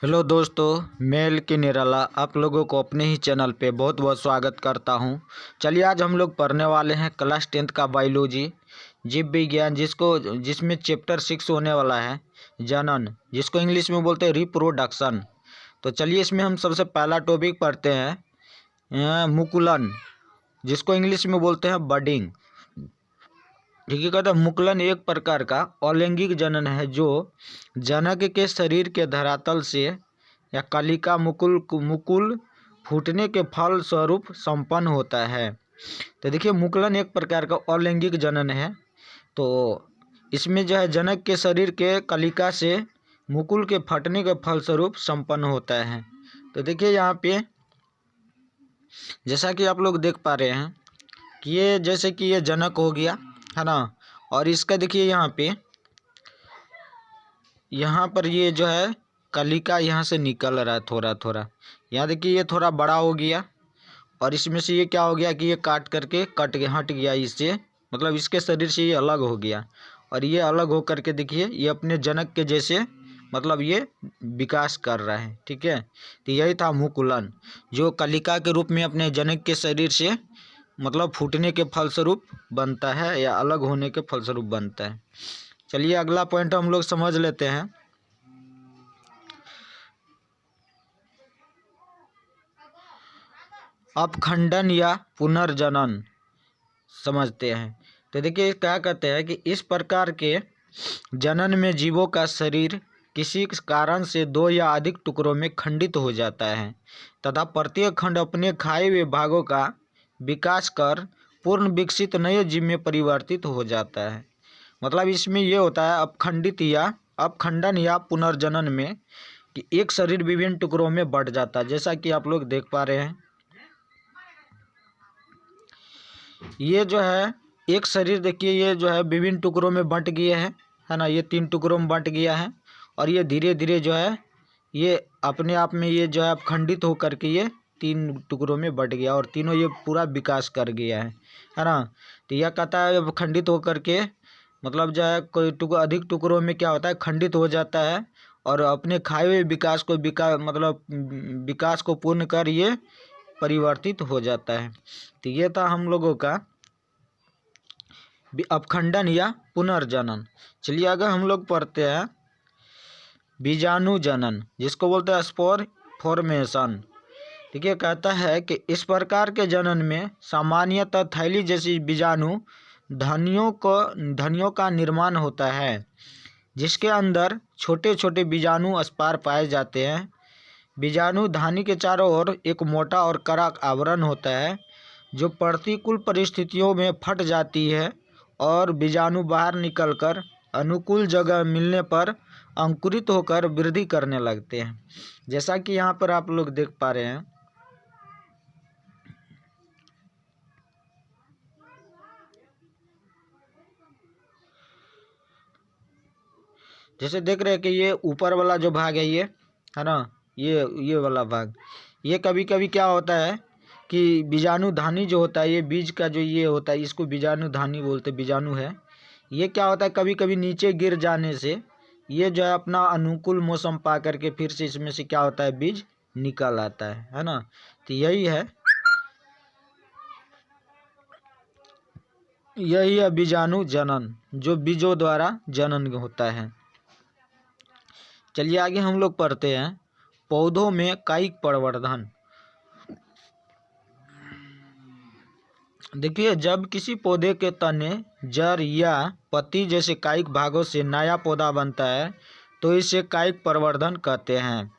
Hello दोस्तों, मैं L के निराला आप लोगों को अपने ही चैनल पे बहुत बहुत स्वागत करता हूँ। चलिए आज हम लोग पढ़ने वाले हैं क्लास 10th का बायोलॉजी जीव विज्ञान, जिसमें चैप्टर 6 होने वाला है जनन, जिसको इंग्लिश में बोलते हैं रिप्रोडक्शन। तो चलिए इसमें हम सबसे पहला टॉपिक पढ़ते हैं मुकुलन, जिसको इंग्लिश में बोलते हैं बडिंग। ठीक है, कहते हैं मुकुलन एक प्रकार का अलैंगिक जनन है जो जनक के शरीर के धरातल से या कलिका मुकुल फूटने के फल स्वरूप संपन्न होता है। तो देखिए मुकुलन एक प्रकार का अलैंगिक जनन है। तो इसमें जो है जनक के शरीर के कलिका से मुकुल के फटने के फलस्वरूप संपन्न होता है। तो देखिए यहाँ पे जैसा कि आप लोग देख पा रहे हैं कि ये जैसे कि ये जनक हो गया है ना, और इसका देखिए यहाँ पर ये जो है कलिका यहाँ से निकल रहा है थोड़ा थोड़ा। यहाँ देखिए ये थोड़ा बड़ा हो गया और इसमें से ये क्या हो गया कि ये कट के हट गया इससे, मतलब इसके शरीर से ये अलग हो गया। और ये अलग हो करके देखिए ये अपने जनक के जैसे मतलब ये विकास कर रहा है। ठीक है, तो यही था मुकुलन, जो कलिका के रूप में अपने जनक के शरीर से मतलब फूटने के फलस्वरूप बनता है या अलग होने के फलस्वरूप बनता है। चलिए अगला पॉइंट हम लोग समझ लेते हैं। अपखंडन या पुनर्जनन समझते हैं। तो देखिए क्या कहते हैं कि इस प्रकार के जनन में जीवों का शरीर किसी कारण से 2 या अधिक टुकड़ों में खंडित हो जाता है तथा प्रत्येक खंड अपने खाए हुए भागों का विकास कर पूर्ण विकसित नए जीव में परिवर्तित हो जाता है। मतलब इसमें ये होता है अपखंडन या पुनर्जनन में कि एक शरीर विभिन्न टुकड़ों में बंट जाता है। जैसा कि आप लोग देख पा रहे हैं ये जो है एक शरीर देखिए ये जो है विभिन्न टुकड़ों में बंट गया है ना। ये 3 टुकड़ों में बंट गया है और ये धीरे धीरे जो है ये अपने आप में ये जो है खंडित होकर के ये 3 टुकड़ों में बंट गया और तीनों ये पूरा विकास कर गया है ना। तो यह कहता है खंडित होकर के मतलब जो है कोई अधिक टुकड़ों में क्या होता है खंडित हो जाता है और अपने खाए हुए विकास को पूर्ण कर ये परिवर्तित हो जाता है। तो ये था हम लोगों का अपखंडन या पुनर्जनन। चलिए अगर हम लोग पढ़ते हैं बीजाणु जनन, जिसको बोलते हैं स्पोर फॉर्मेशन। ठीक है, कहता है कि इस प्रकार के जनन में सामान्यतः थैली जैसी बीजाणु धनियों का निर्माण होता है जिसके अंदर छोटे छोटे बीजाणु स्पार पाए जाते हैं। बीजाणु धानी के चारों ओर एक मोटा और कड़ा आवरण होता है जो प्रतिकूल परिस्थितियों में फट जाती है और बीजाणु बाहर निकलकर अनुकूल जगह मिलने पर अंकुरित होकर वृद्धि करने लगते हैं। जैसा कि यहाँ पर आप लोग देख पा रहे हैं जैसे देख रहे हैं कि ये ऊपर वाला जो भाग है ये है ना, ये वाला भाग ये कभी कभी क्या होता है कि बीजाणु धानी जो होता है ये बीज का जो ये होता है इसको बीजाणु धानी बोलते, बीजाणु है। ये क्या होता है कभी कभी नीचे गिर जाने से ये जो है अपना अनुकूल मौसम पा करके फिर से इसमें से क्या होता है बीज निकल आता है ना। तो यही है बीजाणु जनन, जो बीजों द्वारा जनन होता है। चलिए आगे हम लोग पढ़ते हैं पौधों में कायिक प्रवर्धन। देखिए जब किसी पौधे के तने, जड़ या पत्ती जैसे कायिक भागों से नया पौधा बनता है तो इसे कायिक प्रवर्धन कहते हैं।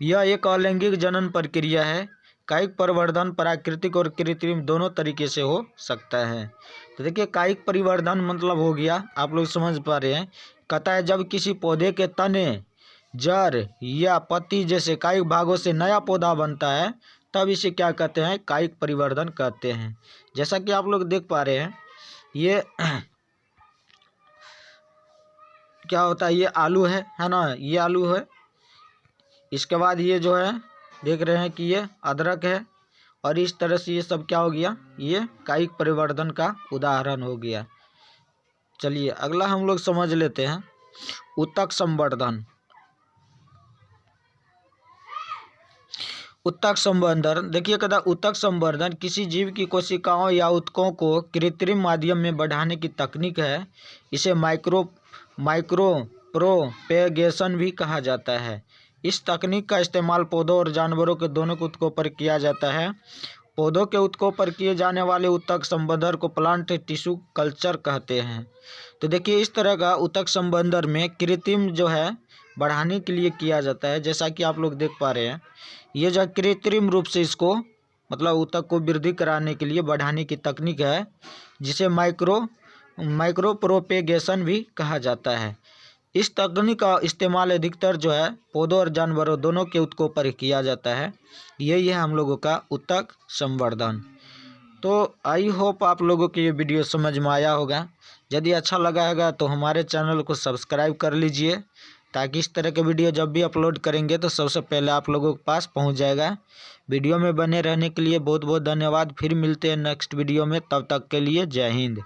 यह एक अलैंगिक जनन प्रक्रिया है। कायिक प्रवर्धन प्राकृतिक और कृत्रिम दोनों तरीके से हो सकता है। तो देखिए कायिक परिवर्धन मतलब हो गया, आप लोग समझ पा रहे हैं, कहता है जब किसी पौधे के तने, जड़ या पत्ती जैसे कायिक भागों से नया पौधा बनता है तब इसे क्या कहते हैं कायिक परिवर्धन कहते हैं। जैसा कि आप लोग देख पा रहे हैं ये क्या होता है, ये आलू है ना, ये आलू है। इसके बाद ये जो है देख रहे हैं कि ये अदरक है और इस तरह से ये सब क्या हो गया, ये कायिक परिवर्धन का उदाहरण हो गया। चलिए अगला हम लोग समझ लेते हैं ऊतक संवर्धन। उत्तक संवर्धन, देखिए कहता उत्तक संवर्धन किसी जीव की कोशिकाओं या ऊतकों को कृत्रिम माध्यम में बढ़ाने की तकनीक है। इसे माइक्रो प्रोपेगेशन भी कहा जाता है। इस तकनीक का इस्तेमाल पौधों और जानवरों के दोनों के ऊतकों पर किया जाता है। पौधों के ऊतकों पर किए जाने वाले ऊतक संवर्धन को प्लांट टिश्यू कल्चर कहते हैं। तो देखिए इस तरह का ऊतक संवर्धन में कृत्रिम जो है बढ़ाने के लिए किया जाता है। जैसा कि आप लोग देख पा रहे हैं, ये जो कृत्रिम रूप से इसको मतलब ऊतक को वृद्धि कराने के लिए बढ़ाने की तकनीक है, जिसे माइक्रो प्रोपेगेशन भी कहा जाता है। इस तकनीक का इस्तेमाल अधिकतर जो है पौधों और जानवरों दोनों के ऊतकों पर किया जाता है। यही है हम लोगों का ऊतक संवर्धन। तो आई होप आप लोगों को ये वीडियो समझ में आया होगा। यदि अच्छा लगा होगा तो हमारे चैनल को सब्सक्राइब कर लीजिए, ताकि इस तरह के वीडियो जब भी अपलोड करेंगे तो सबसे पहले आप लोगों के पास पहुंच जाएगा। वीडियो में बने रहने के लिए बहुत बहुत धन्यवाद। फिर मिलते हैं नेक्स्ट वीडियो में, तब तक के लिए जय हिंद।